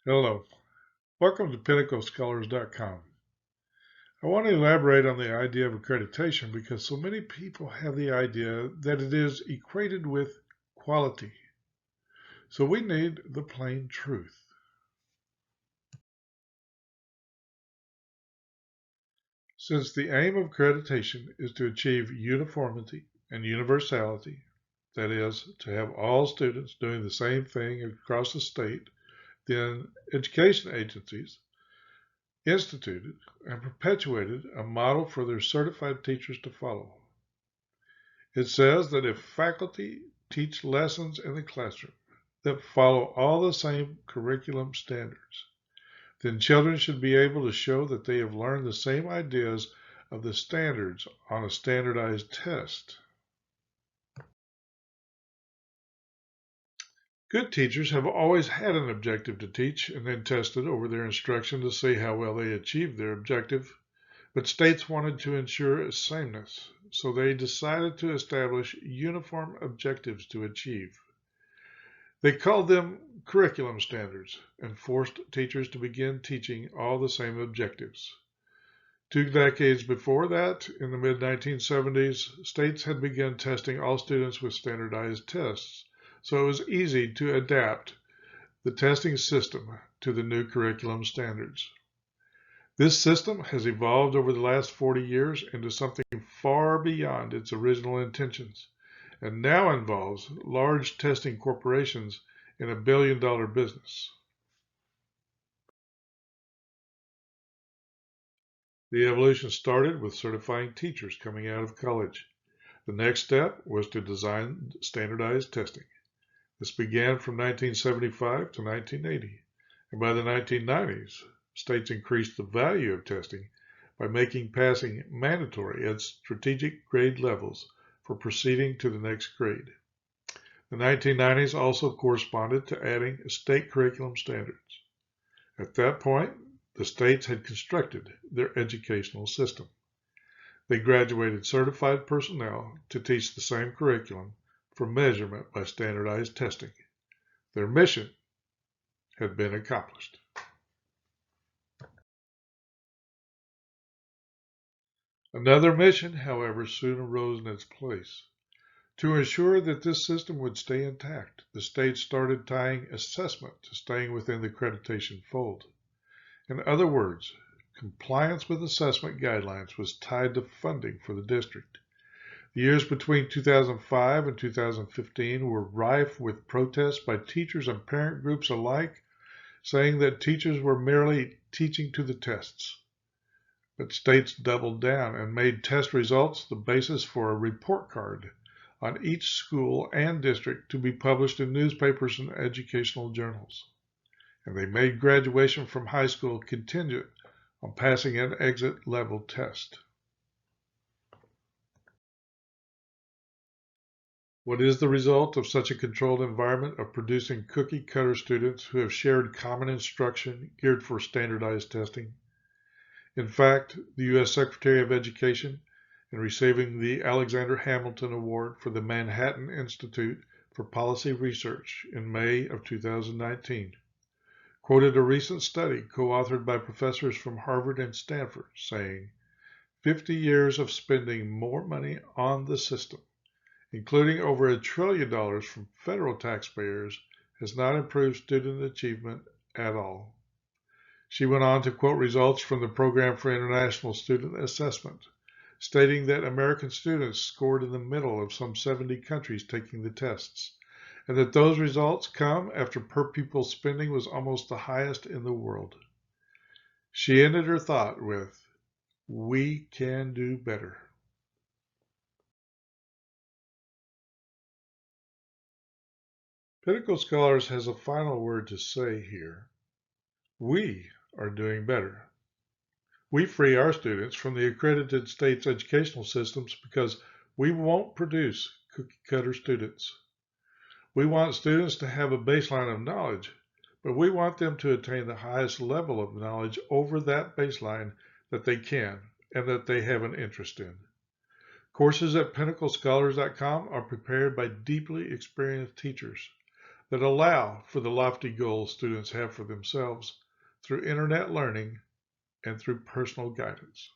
Hello, welcome to PinnacleScholars.com. I want to elaborate on the idea of accreditation because so many people have the idea that it is equated with quality. So we need the plain truth. Since the aim of accreditation is to achieve uniformity and universality, that is, to have all students doing the same thing across the state, then education agencies instituted and perpetuated a model for their certified teachers to follow. It says that if faculty teach lessons in the classroom that follow all the same curriculum standards, then children should be able to show that they have learned the same ideas of the standards on a standardized test. Good teachers have always had an objective to teach and then tested over their instruction to see how well they achieved their objective. But states wanted to ensure sameness, so they decided to establish uniform objectives to achieve. They called them curriculum standards and forced teachers to begin teaching all the same objectives. 2 decades before that, in the mid-1970s, states had begun testing all students with standardized tests, so it was easy to adapt the testing system to the new curriculum standards. This system has evolved over the last 40 years into something far beyond its original intentions, and now involves large testing corporations in a billion-dollar business. The evolution started with certifying teachers coming out of college. The next step was to design standardized testing. This began from 1975 to 1980, and by the 1990s, states increased the value of testing by making passing mandatory at strategic grade levels for proceeding to the next grade. The 1990s also corresponded to adding state curriculum standards. At that point, the states had constructed their educational system. They graduated certified personnel to teach the same curriculum for measurement by standardized testing. Their mission had been accomplished. Another mission, however, soon arose in its place. To ensure that this system would stay intact, the states started tying assessment to staying within the accreditation fold. In other words, compliance with assessment guidelines was tied to funding for the district. The years between 2005 and 2015 were rife with protests by teachers and parent groups alike, saying that teachers were merely teaching to the tests. But states doubled down and made test results the basis for a report card on each school and district to be published in newspapers and educational journals. And they made graduation from high school contingent on passing an exit level test. What is the result of such a controlled environment of producing cookie cutter students who have shared common instruction geared for standardized testing? In fact, the U.S. Secretary of Education, in receiving the Alexander Hamilton Award for the Manhattan Institute for Policy Research in May of 2019, quoted a recent study co-authored by professors from Harvard and Stanford saying, 50 years of spending more money on the system, including over $1 trillion from federal taxpayers, has not improved student achievement at all. She went on to quote results from the Program for International Student Assessment, stating that American students scored in the middle of some 70 countries taking the tests, and that those results come after per pupil spending was almost the highest in the world. She ended her thought with, "We can do better." Pinnacle Scholars has a final word to say here. We are doing better. We free our students from the accredited state's educational systems because we won't produce cookie-cutter students. We want students to have a baseline of knowledge, but we want them to attain the highest level of knowledge over that baseline that they can and that they have an interest in. Courses at PinnacleScholars.com are prepared by deeply experienced teachers, that allow for the lofty goals students have for themselves through internet learning and through personal guidance.